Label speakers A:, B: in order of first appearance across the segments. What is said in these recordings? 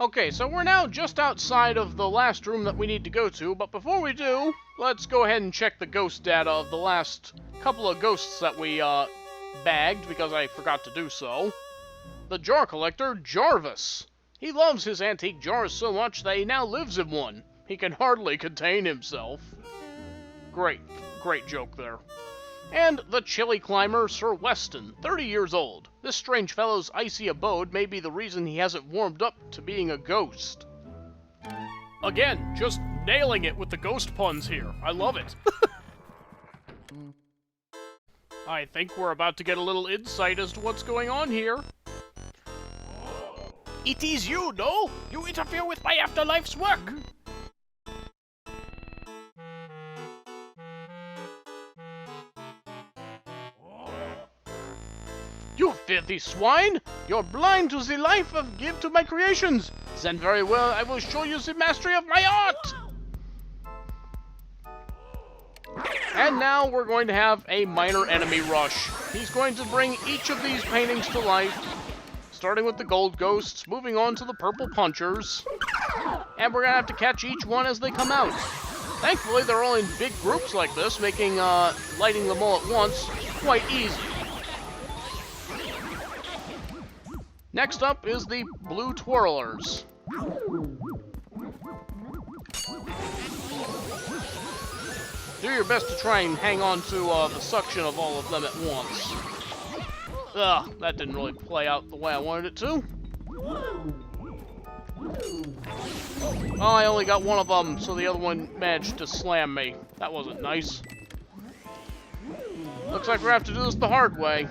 A: Okay, so we're now just outside of the last room that we need to go to, but before we do, let's go ahead and check the ghost data of the last couple of ghosts that we, bagged, because I forgot to do so. The jar collector, Jarvis. He loves his antique jars so much that he now lives in one. He can hardly contain himself. Great joke there. And the chili climber, Sir Weston, 30 years old. This strange fellow's icy abode may be the reason he hasn't warmed up to being a ghost. Again, just nailing it with the ghost puns here. I love it. I think we're about to get a little insight as to what's going on here. It is you, no? You interfere with my afterlife's work! You filthy swine! You're blind to the life I've given to my creations! Then very well, I will show you the mastery of my art! And now we're going to have a minor enemy rush. He's going to bring each of these paintings to life, starting with the gold ghosts, moving on to the purple punchers, and we're going to have to catch each one as they come out. Thankfully, they're all in big groups like this, making lighting them all at once quite easy. Next up is the blue twirlers. Do your best to try and hang on to the suction of all of them at once. Ugh, that didn't really play out the way I wanted it to. Oh, I only got one of them, so the other one managed to slam me. That wasn't nice. Looks like we're gonna have to do this the hard way.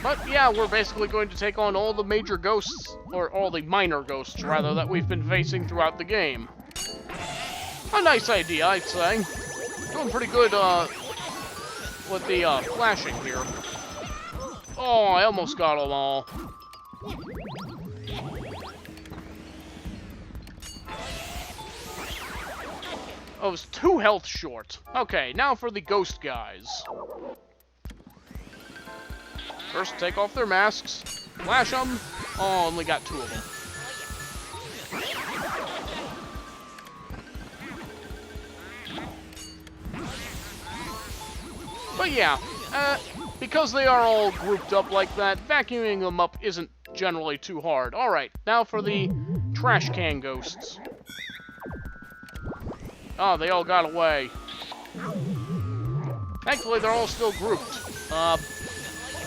A: But yeah, we're basically going to take on all the major ghosts, or all the minor ghosts, rather, that we've been facing throughout the game. A nice idea, I'd say. Doing pretty good, with the, flashing here. Oh, I almost got them all. Oh, it was 2 health short. Okay, now for the ghost guys. First, take off their masks, flash them. Oh, only got 2 of them. But yeah, because they are all grouped up like that, vacuuming them up isn't generally too hard. Alright, now for the trash can ghosts. Oh, they all got away. Thankfully, they're all still grouped.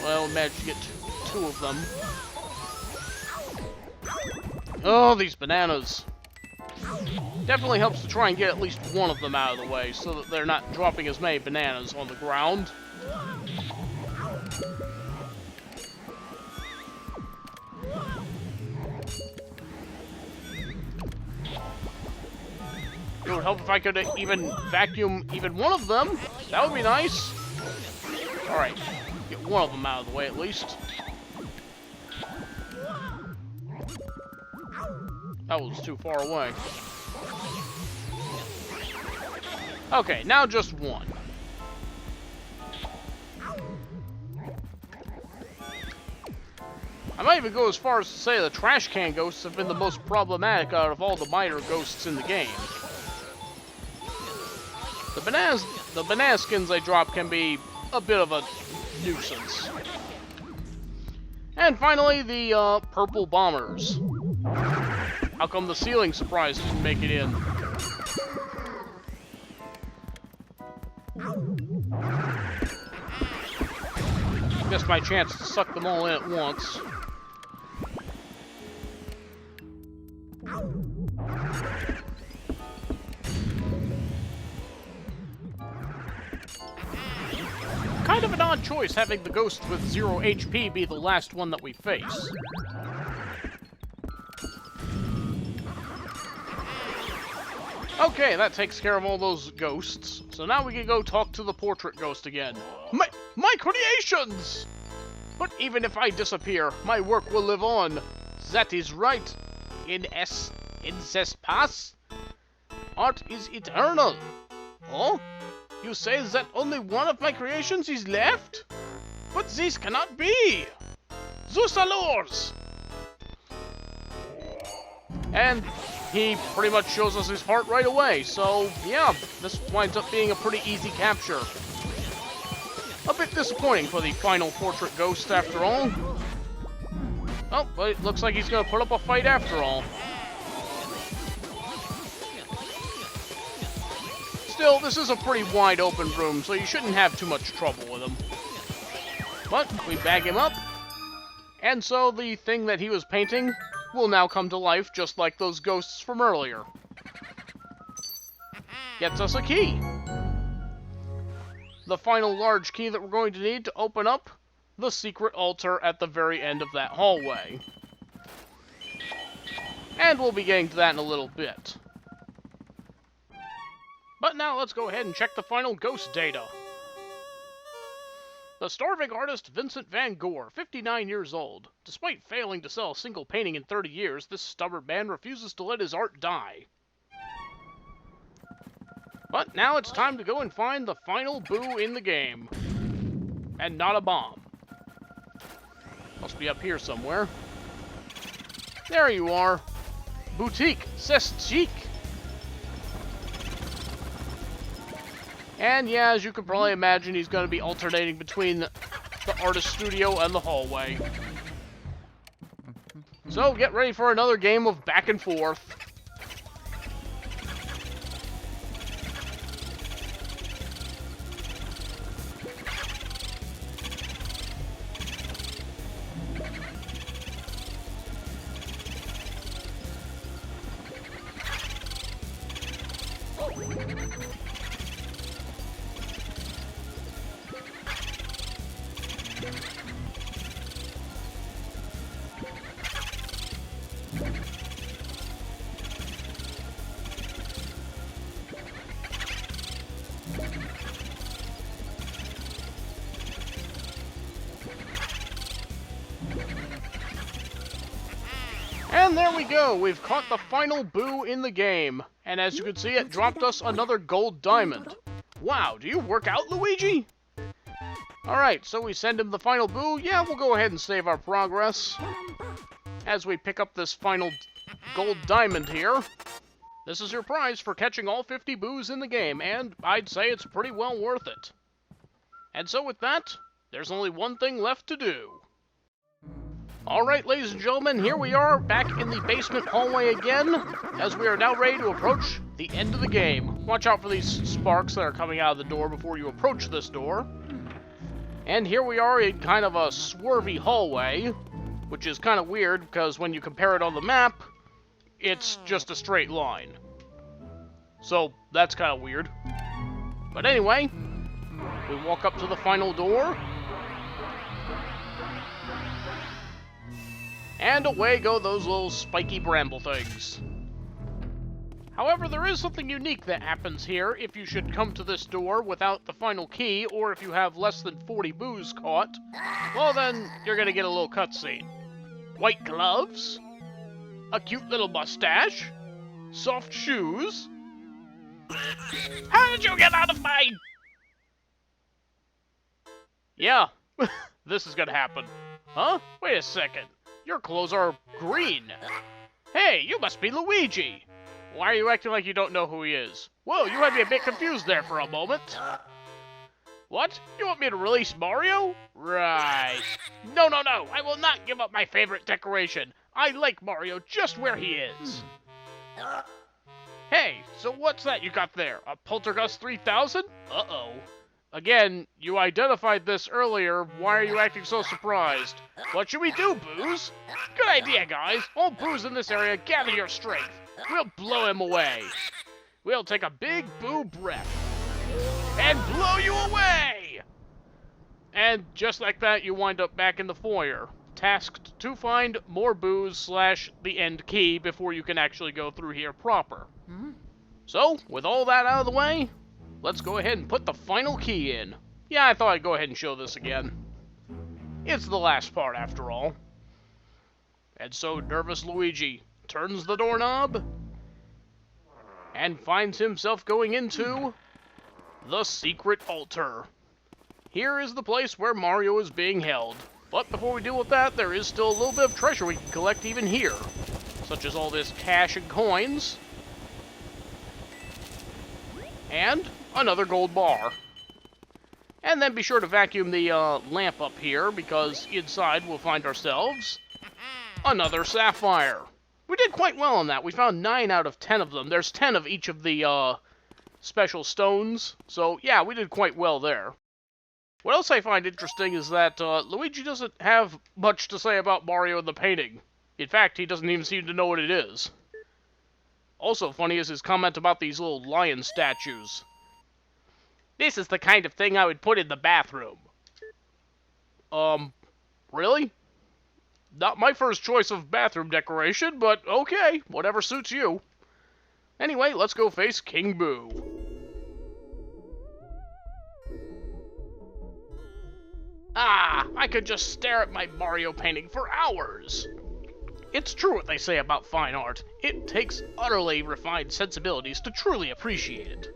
A: Well, managed to get 2 of them. Oh, these bananas. Definitely helps to try and get at least one of them out of the way, so that they're not dropping as many bananas on the ground. It would help if I could even vacuum even one of them. That would be nice. Alright. Get one of them out of the way, at least. That was too far away. Okay, now just one. I might even go as far as to say the trash can ghosts have been the most problematic out of all the minor ghosts in the game. The banana skins they drop can be a bit of a nuisance. And finally, the purple bombers. How come the ceiling surprise didn't make it in? Missed my chance to suck them all in at once. Kind of an odd choice having the ghost with 0 HP be the last one that we face. Okay, that takes care of all those ghosts. So now we can go talk to the portrait ghost again. My creations! But even if I disappear, my work will live on. That is right. In this past, art is eternal. Oh? You say that only one of my creations is left? But this cannot be! Zeus allures! And he pretty much shows us his heart right away, so yeah, this winds up being a pretty easy capture. A bit disappointing for the final portrait ghost after all. Oh, but it looks like he's gonna put up a fight after all. Still, this is a pretty wide open room, so you shouldn't have too much trouble with him. But we bag him up, and so the thing that he was painting will now come to life just like those ghosts from earlier. Gets us a key. The final large key that we're going to need to open up the secret altar at the very end of that hallway. And we'll be getting to that in a little bit. But now let's go ahead and check the final ghost data. The starving artist Vincent van Gogh, 59 years old. Despite failing to sell a single painting in 30 years, this stubborn man refuses to let his art die. But now it's time to go and find the final boo in the game. And not a bomb. Must be up here somewhere. There you are. Boutique, c'est chic. And yeah, as you can probably imagine, he's going to be alternating between the artist studio and the hallway. So get ready for another game of back and forth. And there we go, we've caught the final boo in the game. And as you can see, it dropped us another gold diamond. Wow, do you work out, Luigi? Alright, so we send him the final boo. Yeah, we'll go ahead and save our progress as we pick up this final gold diamond here. This is your prize for catching all 50 boos in the game, and I'd say it's pretty well worth it. And so with that, there's only one thing left to do. Alright, ladies and gentlemen, here we are, back in the basement hallway again, as we are now ready to approach the end of the game. Watch out for these sparks that are coming out of the door before you approach this door. And here we are in kind of a swervy hallway, which is kind of weird, because when you compare it on the map, it's just a straight line. So, that's kind of weird. But anyway, we walk up to the final door, and away go those little spiky bramble things. However, there is something unique that happens here if you should come to this door without the final key, or if you have less than 40 boos caught. Well then, you're gonna get a little cutscene. White gloves, a cute little mustache, soft shoes. How did you get out of my... Yeah, this is gonna happen. Huh? Wait a second. Your clothes are green. Hey, you must be Luigi. Why are you acting like you don't know who he is? Whoa, you had me a bit confused there for a moment. What? You want me to release Mario? Right. No, no, no. I will not give up my favorite decoration. I like Mario just where he is. Hey, so what's that you got there? A Poltergust 3000? Uh-oh. Again, you identified this earlier. Why are you acting so surprised? What should we do, Boos? Good idea, guys. All Boos in this area, gather your strength. We'll blow him away. We'll take a big boo breath and blow you away! And just like that, you wind up back in the foyer, tasked to find more boos / the end key before you can actually go through here proper. So, with all that out of the way, let's go ahead and put the final key in. Yeah, I thought I'd go ahead and show this again. It's the last part, after all. And so nervous Luigi turns the doorknob and finds himself going into The Secret Altar. Here is the place where Mario is being held. But before we deal with that, there is still a little bit of treasure we can collect even here. Such as all this cash and coins. And another gold bar. And then be sure to vacuum the lamp up here, because inside we'll find ourselves another sapphire. We did quite well on that. We found 9 out of 10 of them. There's 10 of each of the special stones. So yeah, we did quite well there. What else I find interesting is that Luigi doesn't have much to say about Mario in the painting. In fact, he doesn't even seem to know what it is. Also funny is his comment about these little lion statues. This is the kind of thing I would put in the bathroom. Really? Not my first choice of bathroom decoration, but okay, whatever suits you. Anyway, let's go face King Boo. Ah, I could just stare at my Mario painting for hours. It's true what they say about fine art. It takes utterly refined sensibilities to truly appreciate it.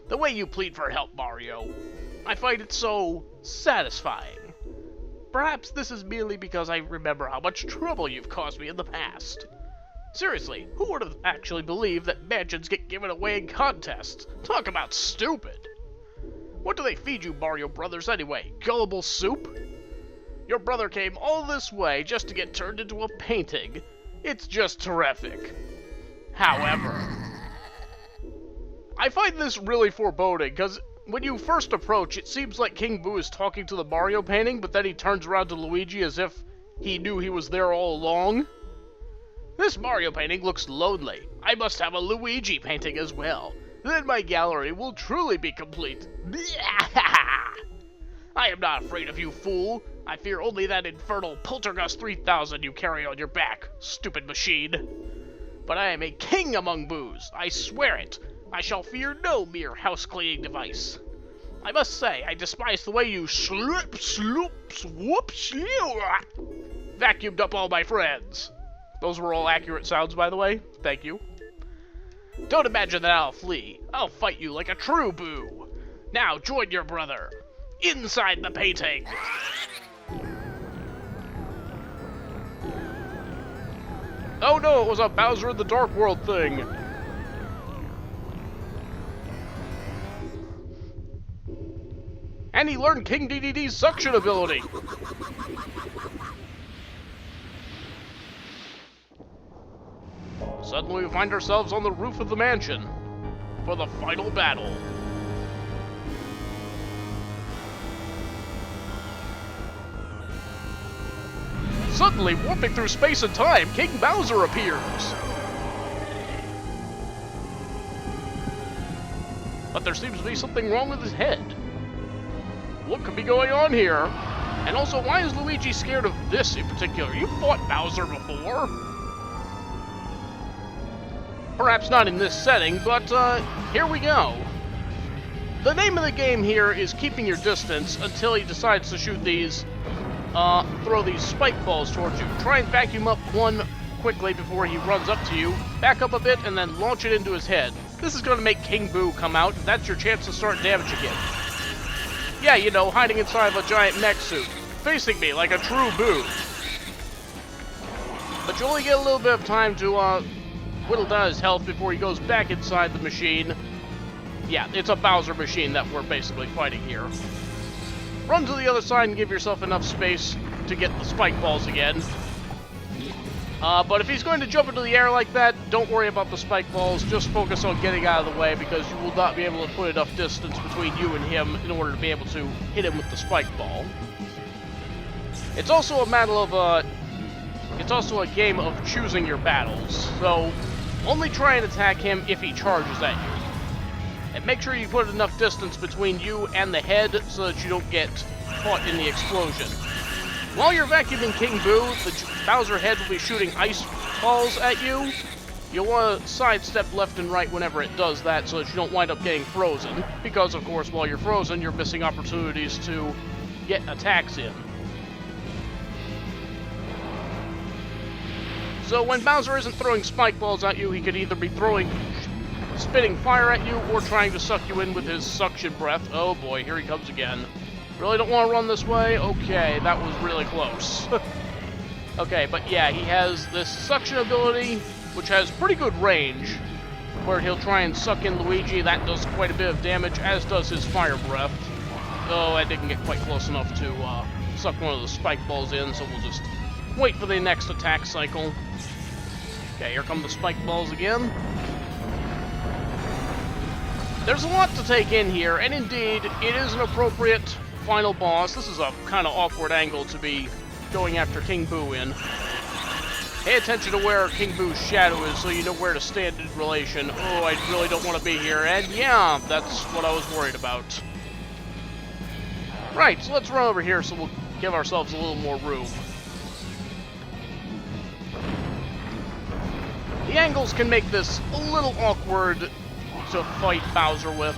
A: The way you plead for help, Mario, I find it so satisfying. Perhaps this is merely because I remember how much trouble you've caused me in the past. Seriously, who would have actually believed that mansions get given away in contests? Talk about stupid. What do they feed you, Mario Brothers, anyway? Gullible soup? Your brother came all this way just to get turned into a painting. It's just terrific. However, I find this really foreboding, because when you first approach, it seems like King Boo is talking to the Mario painting, but then he turns around to Luigi as if he knew he was there all along. This Mario painting looks lonely. I must have a Luigi painting as well. Then my gallery will truly be complete. I am not afraid of you, fool. I fear only that infernal Poltergust 3000 you carry on your back, stupid machine. But I am a king among Boos, I swear it. I shall fear no mere house-cleaning device. I must say, I despise the way you vacuumed up all my friends. Those were all accurate sounds, by the way. Thank you. Don't imagine that I'll flee. I'll fight you like a true Boo. Now join your brother. Inside the painting. Oh no, it was a Bowser in the Dark World thing. And he learned King DDD's suction ability. Suddenly we find ourselves on the roof of the mansion for the final battle. Suddenly, warping through space and time, King Bowser appears. But there seems to be something wrong with his head. What could be going on here? And also, why is Luigi scared of this in particular? You fought Bowser before? Perhaps not in this setting, but here we go. The name of the game here is keeping your distance until he decides to shoot these, throw these spike balls towards you. Try and vacuum up one quickly before he runs up to you, back up a bit, and then launch it into his head. This is going to make King Boo come out, and that's your chance to start damaging him. Yeah, you know, hiding inside of a giant mech suit, facing me like a true Boo. But you only get a little bit of time to, whittle down his health before he goes back inside the machine. Yeah, it's a Bowser machine that we're basically fighting here. Run to the other side and give yourself enough space to get the spike balls again. But if he's going to jump into the air like that, don't worry about the spike balls. Just focus on getting out of the way, because you will not be able to put enough distance between you and him in order to be able to hit him with the spike ball. It's also a matter of, it's also a game of choosing your battles. So, only try and attack him if he charges at you. And make sure you put enough distance between you and the head so that you don't get caught in the explosion. While you're vacuuming King Boo, the Bowser head will be shooting ice balls at you. You'll want to sidestep left and right whenever it does that so that you don't wind up getting frozen. Because, of course, while you're frozen, you're missing opportunities to get attacks in. So when Bowser isn't throwing spike balls at you, he could either be throwing spitting fire at you or trying to suck you in with his suction breath. Oh boy, here he comes again. Really don't want to run this way? Okay, that was really close. Okay, but yeah, he has this suction ability, which has pretty good range, where he'll try and suck in Luigi. That does quite a bit of damage, as does his fire breath. Oh, I didn't get quite close enough to suck one of the spike balls in, so we'll just wait for the next attack cycle. Okay, here come the spike balls again. There's a lot to take in here, and indeed, it is an appropriate final boss. This is a kind of awkward angle to be going after King Boo in. Pay attention to where King Boo's shadow is so you know where to stand in relation. Oh, I really don't want to be here, and yeah, that's what I was worried about. Right, so let's run over here so we'll give ourselves a little more room. The angles can make this a little awkward to fight Bowser with,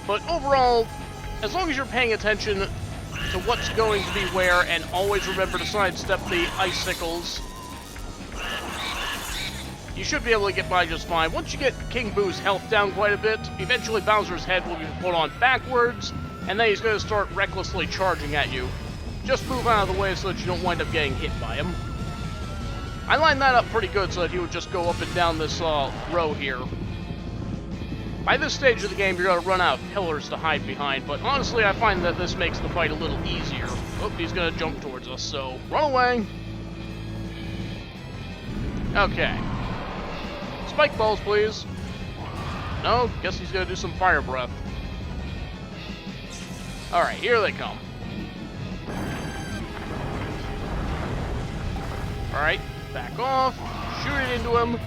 A: but overall, as long as you're paying attention to what's going to be where, and always remember to sidestep the icicles, you should be able to get by just fine. Once you get King Boo's health down quite a bit, eventually Bowser's head will be put on backwards, and then he's going to start recklessly charging at you. Just move out of the way so that you don't wind up getting hit by him. I lined that up pretty good so that he would just go up and down this row here. By this stage of the game, you're going to run out of pillars to hide behind, but honestly, I find that this makes the fight a little easier. Oh, he's going to jump towards us, so run away. Okay. Spike balls, please. No, guess he's going to do some fire breath. Alright, here they come. Alright, back off. Shoot it into him.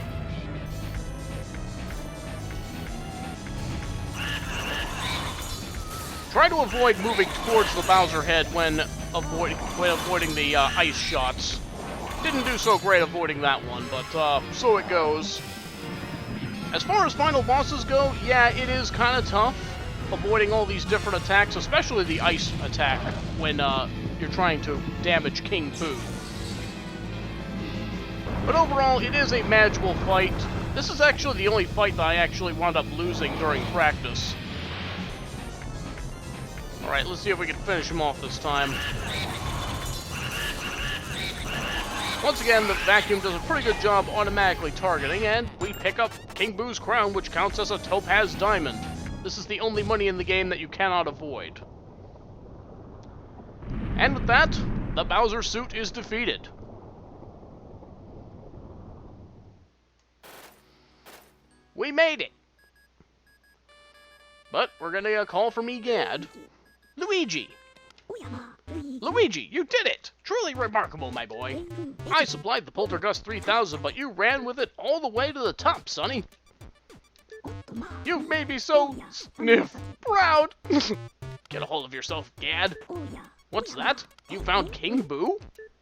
A: Try to avoid moving towards the Bowser head when avoiding the ice shots. Didn't do so great avoiding that one, but so it goes. As far as final bosses go, yeah, it is kind of tough avoiding all these different attacks, especially the ice attack when you're trying to damage King Boo. But overall, it is a manageable fight. This is actually the only fight that I actually wound up losing during practice. Alright, let's see if we can finish him off this time. Once again, the vacuum does a pretty good job automatically targeting, and we pick up King Boo's crown, which counts as a topaz diamond. This is the only money in the game that you cannot avoid. And with that, the Bowser suit is defeated. We made it! But we're gonna get a call from Egad. Luigi! Luigi, you did it! Truly remarkable, my boy. I supplied the Poltergust 3000, but you ran with it all the way to the top, sonny. You've made me so sniff proud. Get a hold of yourself, Gad. What's that? You found King Boo?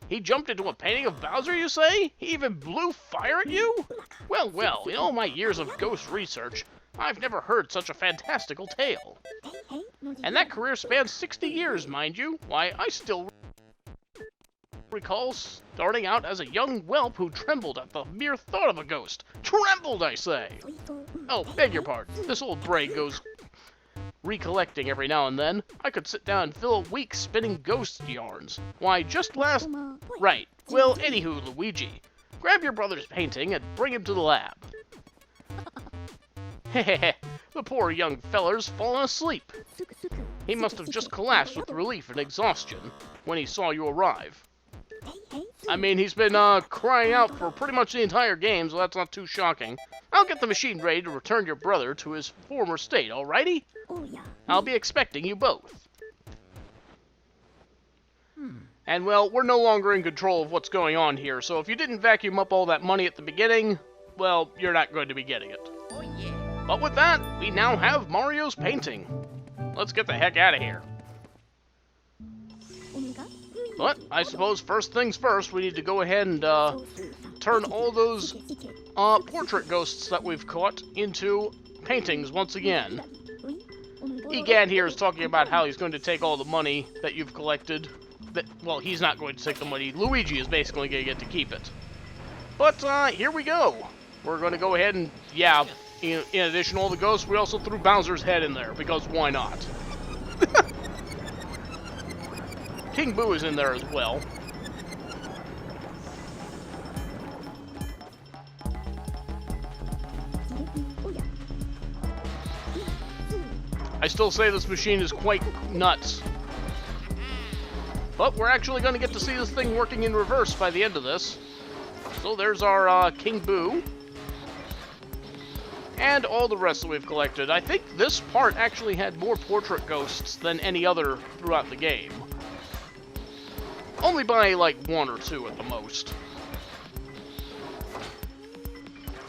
A: He jumped into a painting of Bowser, you say? He even blew fire at you? Well, well, in all my years of ghost research, I've never heard such a fantastical tale. And that career spans 60 years, mind you. Why, I still recall starting out as a young whelp who trembled at the mere thought of a ghost. Trembled, I say! Oh, beg your pardon. This old brain goes recollecting every now and then. I could sit down and fill a week spinning ghost yarns. Why, just last... Right. Well, anywho, Luigi, grab your brother's painting and bring him to the lab. Hehehe, the poor young feller's fallen asleep. He must have just collapsed with relief and exhaustion when he saw you arrive. I mean, he's been crying out for pretty much the entire game, so that's not too shocking. I'll get the machine ready to return your brother to his former state, alrighty? I'll be expecting you both. And well, we're no longer in control of what's going on here, so if you didn't vacuum up all that money at the beginning, well, you're not going to be getting it. But with that, we now have Mario's painting. Let's get the heck out of here. But I suppose first things first, we need to go ahead and turn all those portrait ghosts that we've caught into paintings once again. Egad here is talking about how he's going to take all the money that you've collected. Well, he's not going to take the money. Luigi is basically going to get to keep it. But here we go. We're going to go ahead and, yeah, In addition to all the ghosts, we also threw Bowser's head in there, because why not? King Boo is in there as well. I still say this machine is quite nuts. But we're actually going to get to see this thing working in reverse by the end of this. So there's our King Boo. And all the rest that we've collected. I think this part actually had more portrait ghosts than any other throughout the game. Only by, like, 1 or 2 at the most.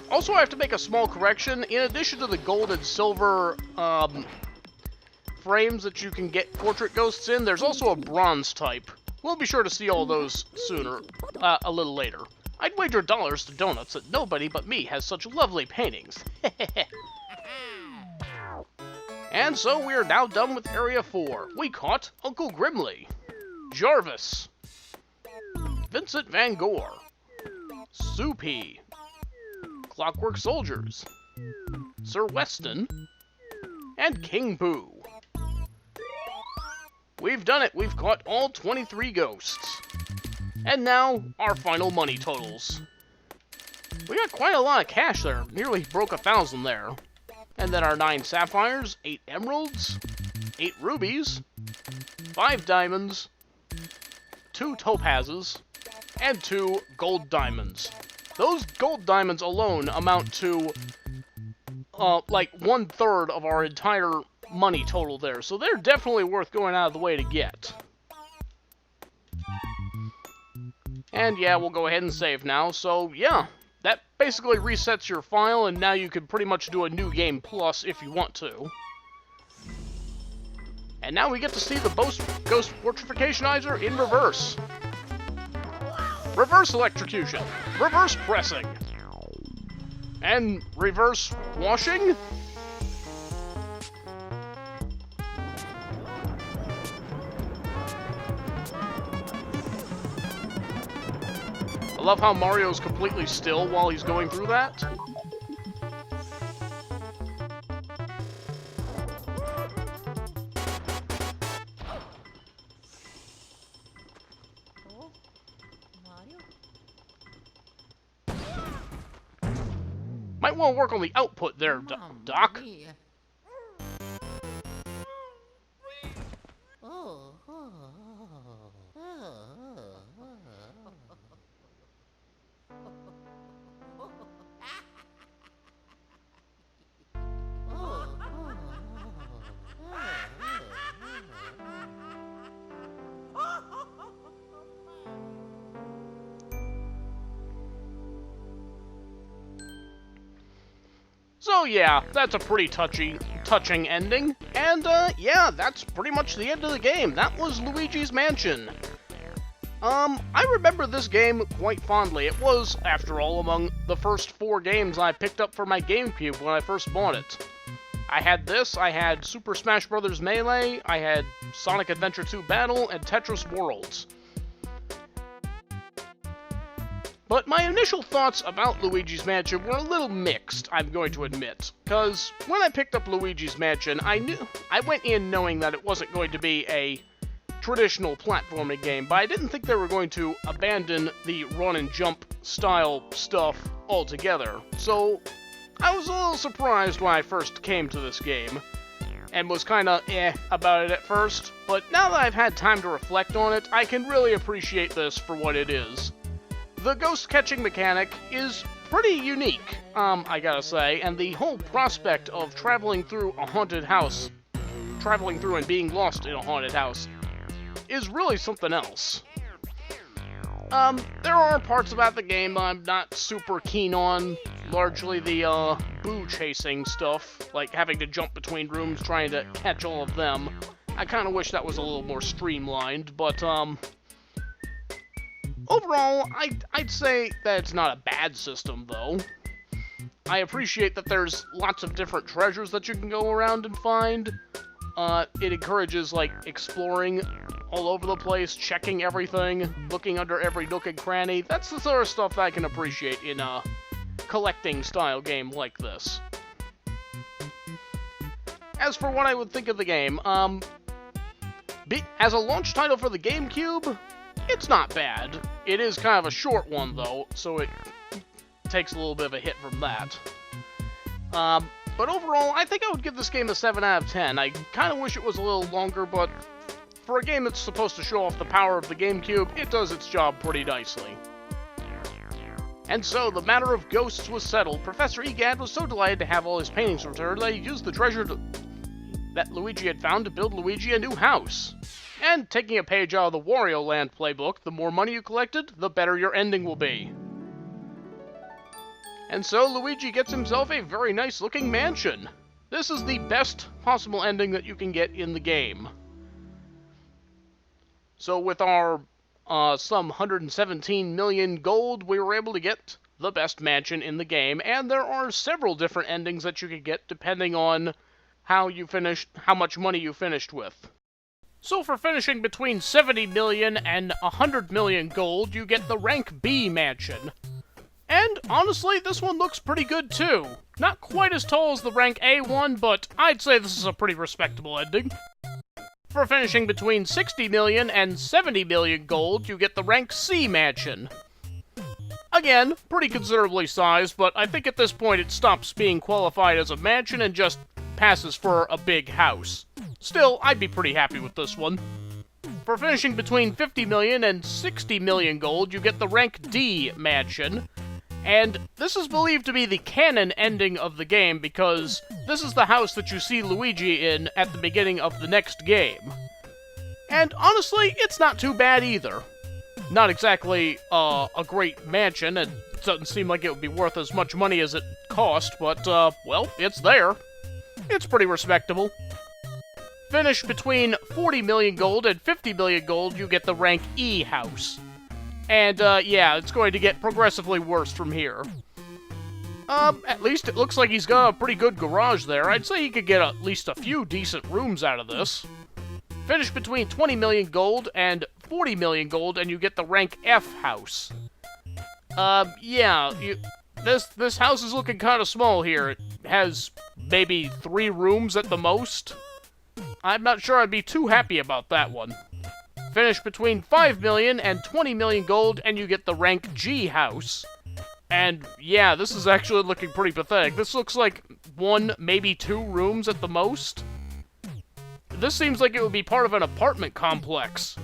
A: Also, I have to make a small correction. In addition to the gold and silver frames that you can get portrait ghosts in, there's also a bronze type. We'll be sure to see all those sooner, a little later. I'd wager dollars to donuts that nobody but me has such lovely paintings. And so we are now done with Area 4. We caught Uncle Grimly, Jarvis, Vincent Van Gogh, Soupy, Clockwork Soldiers, Sir Weston, and King Boo. We've done it. We've caught all 23 ghosts. And now, our final money totals. We got quite a lot of cash there. Nearly broke 1,000 there. And then our 9 sapphires, 8 emeralds, 8 rubies, 5 diamonds, 2 topazes, and 2 gold diamonds. Those gold diamonds alone amount to, like 1/3 of our entire money total there. So they're definitely worth going out of the way to get. And yeah, we'll go ahead and save now. So yeah, that basically resets your file, and now you can pretty much do a new game plus if you want to. And now we get to see the Ghost Fortificationizer in reverse. Reverse electrocution, reverse pressing, and reverse washing? I love how Mario's completely still while he's going through that. Might want to work on the output there, Doc. So yeah, that's a pretty touching ending, and yeah, that's pretty much the end of the game. That was Luigi's Mansion. I remember this game quite fondly. It was, after all, among the first 4 games I picked up for my GameCube when I first bought it. I had this, I had Super Smash Bros. Melee, I had Sonic Adventure 2 Battle, and Tetris Worlds. But my initial thoughts about Luigi's Mansion were a little mixed, I'm going to admit. Because when I picked up Luigi's Mansion, I went in knowing that it wasn't going to be a traditional platforming game, but I didn't think they were going to abandon the run and jump style stuff altogether. So I was a little surprised when I first came to this game, and was kinda about it at first, but now that I've had time to reflect on it, I can really appreciate this for what it is. The ghost catching mechanic is pretty unique, I gotta say, and the whole prospect of traveling through a haunted house, traveling through and being lost in a haunted house, is really something else. There are parts about the game I'm not super keen on, largely the, boo chasing stuff, like having to jump between rooms trying to catch all of them. I kinda wish that was a little more streamlined, but, overall, I'd say that it's not a bad system, though. I appreciate that there's lots of different treasures that you can go around and find. It encourages, like, exploring all over the place, checking everything, looking under every nook and cranny. That's the sort of stuff that I can appreciate in a collecting-style game like this. as for what I would think of the game, as a launch title for the GameCube, it's not bad. It is kind of a short one, though, so it takes a little bit of a hit from that. But overall, I think I would give this game a 7 out of 10. I kind of wish it was a little longer, but for a game that's supposed to show off the power of the GameCube, it does its job pretty nicely. And so, the matter of ghosts was settled. Professor Egad was so delighted to have all his paintings returned that he used the treasure that Luigi had found to build Luigi a new house. And taking a page out of the Wario Land playbook, the more money you collected, the better your ending will be. And so, Luigi gets himself a very nice-looking mansion. This is the best possible ending that you can get in the game. So with our some 117 million gold, we were able to get the best mansion in the game, and there are several different endings that you could get depending on how much money you finished with. So for finishing between 70 million and 100 million gold, you get the rank B mansion. And honestly, this one looks pretty good too. Not quite as tall as the rank A one, but I'd say this is a pretty respectable ending. For finishing between 60 million and 70 million gold, you get the rank C mansion. Again, pretty considerably sized, but I think at this point it stops being qualified as a mansion and just passes for a big house. Still, I'd be pretty happy with this one. For finishing between 50 million and 60 million gold, you get the rank D mansion. And this is believed to be the canon ending of the game because this is the house that you see Luigi in at the beginning of the next game. And honestly, it's not too bad either. Not exactly a great mansion, and it doesn't seem like it would be worth as much money as it cost, but, well, it's there. It's pretty respectable. Finish between 40 million gold and 50 million gold, you get the rank E house. And, yeah, it's going to get progressively worse from here. At least it looks like he's got a pretty good garage there. I'd say he could get at least a few decent rooms out of this. Finish between 20 million gold and 40 million gold, and you get the rank F house. Yeah, this house is looking kind of small here. It has maybe 3 rooms at the most. I'm not sure I'd be too happy about that one. Finish between 5 million and 20 million gold, and you get the rank G house. And, yeah, this is actually looking pretty pathetic. This looks like 1, maybe 2 rooms at the most. This seems like it would be part of an apartment complex.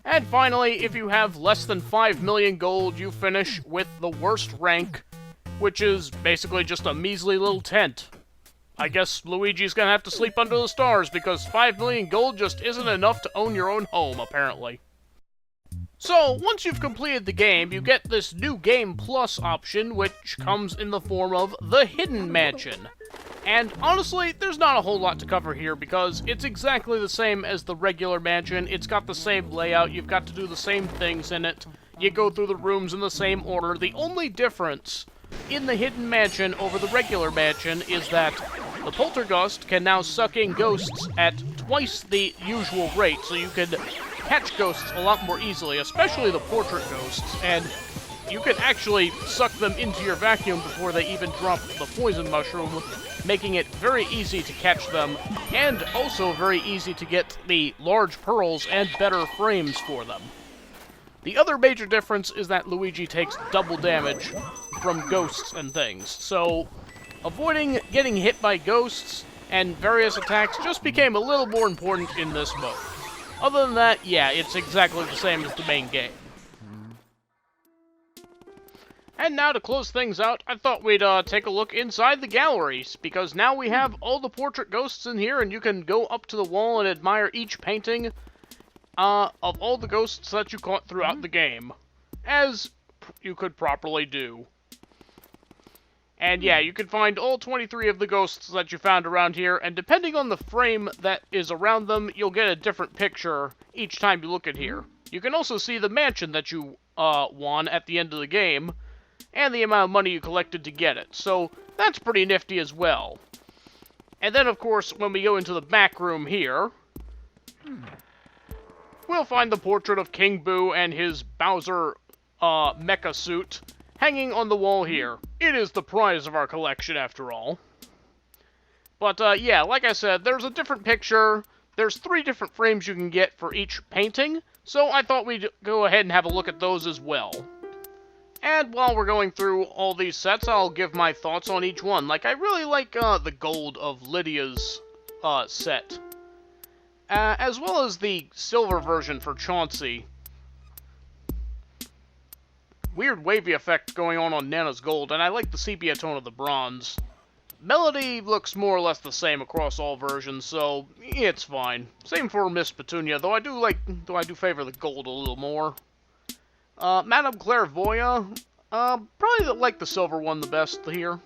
A: And finally, if you have less than 5 million gold, you finish with the worst rank, which is basically just a measly little tent. I guess Luigi's gonna have to sleep under the stars because 5 million gold just isn't enough to own your own home, apparently. So, once you've completed the game, you get this new Game Plus option, which comes in the form of the Hidden Mansion. And honestly, there's not a whole lot to cover here because it's exactly the same as the regular mansion. It's got the same layout, you've got to do the same things in it, you go through the rooms in the same order. The only difference in the Hidden Mansion over the regular mansion is that the poltergust can now suck in ghosts at twice the usual rate, so you can catch ghosts a lot more easily, especially the portrait ghosts, and you can actually suck them into your vacuum before they even drop the poison mushroom, making it very easy to catch them, and also very easy to get the large pearls and better frames for them. The other major difference is that Luigi takes double damage from ghosts and things, so avoiding getting hit by ghosts and various attacks just became a little more important in this mode. Other than that, yeah, it's exactly the same as the main game. And now to close things out, I thought we'd take a look inside the galleries, because now we have all the portrait ghosts in here, and you can go up to the wall and admire each painting of all the ghosts that you caught throughout the game, as you could properly do. And yeah, you can find all 23 of the ghosts that you found around here, and depending on the frame that is around them, you'll get a different picture each time you look at here. You can also see the mansion that you won at the end of the game, and the amount of money you collected to get it, so that's pretty nifty as well. And then, of course, when we go into the back room here, we'll find the portrait of King Boo and his Bowser mecha suit hanging on the wall here. It is the prize of our collection, after all. But yeah, like I said, there's a different picture. There's 3 different frames you can get for each painting, so I thought we'd go ahead and have a look at those as well. And while we're going through all these sets, I'll give my thoughts on each one. Like, I really like the gold of Lydia's set, as well as the silver version for Chauncey. Weird wavy effect going on Nana's gold, and I like the sepia tone of the bronze. Melody looks more or less the same across all versions, so it's fine. Same for Miss Petunia, though I do favor the gold a little more. Madame Clairvoyant, probably like the silver one the best here.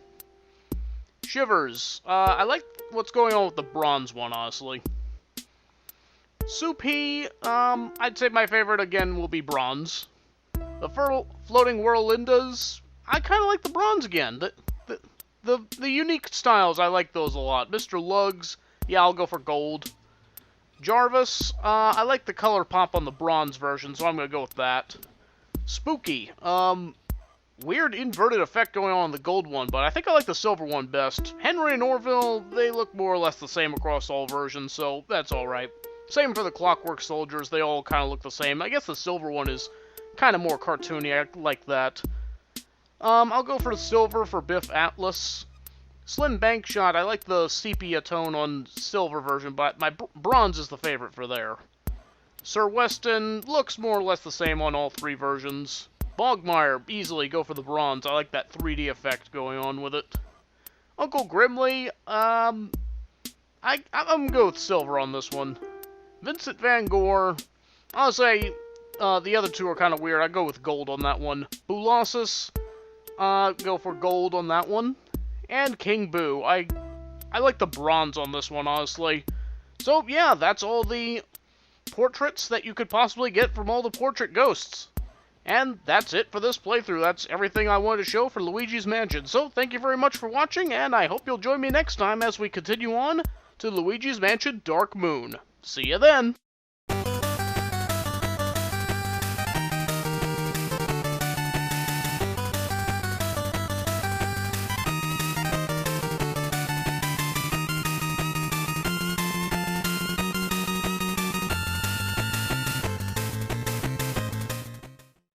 A: Shivers, I like what's going on with the bronze one, honestly. Soupy, I'd say my favorite again will be bronze. The Floating Whirlindas, I kind of like the bronze again. The unique styles, I like those a lot. Mr. Lugs, yeah, I'll go for gold. Jarvis, I like the color pop on the bronze version, so I'm going to go with that. Spooky, weird inverted effect going on the gold one, but I think I like the silver one best. Henry and Orville, they look more or less the same across all versions, so that's alright. Same for the Clockwork Soldiers, they all kind of look the same. I guess the silver one is kind of more cartoony, I like that. I'll go for the silver for Biff Atlas. Slim Bank Shot, I like the sepia tone on silver version, but my bronze is the favorite for there. Sir Weston looks more or less the same on all 3 versions. Bogmire, easily go for the bronze. I like that 3D effect going on with it. Uncle Grimly, I'm gonna go with silver on this one. Vincent Van Gogh, I'll say the other 2 are kind of weird. I go with gold on that one. Boolossus, go for gold on that one. And King Boo, I like the bronze on this one, honestly. So yeah, that's all the portraits that you could possibly get from all the portrait ghosts. And that's it for this playthrough. That's everything I wanted to show for Luigi's Mansion. So thank you very much for watching, and I hope you'll join me next time as we continue on to Luigi's Mansion Dark Moon. See you then!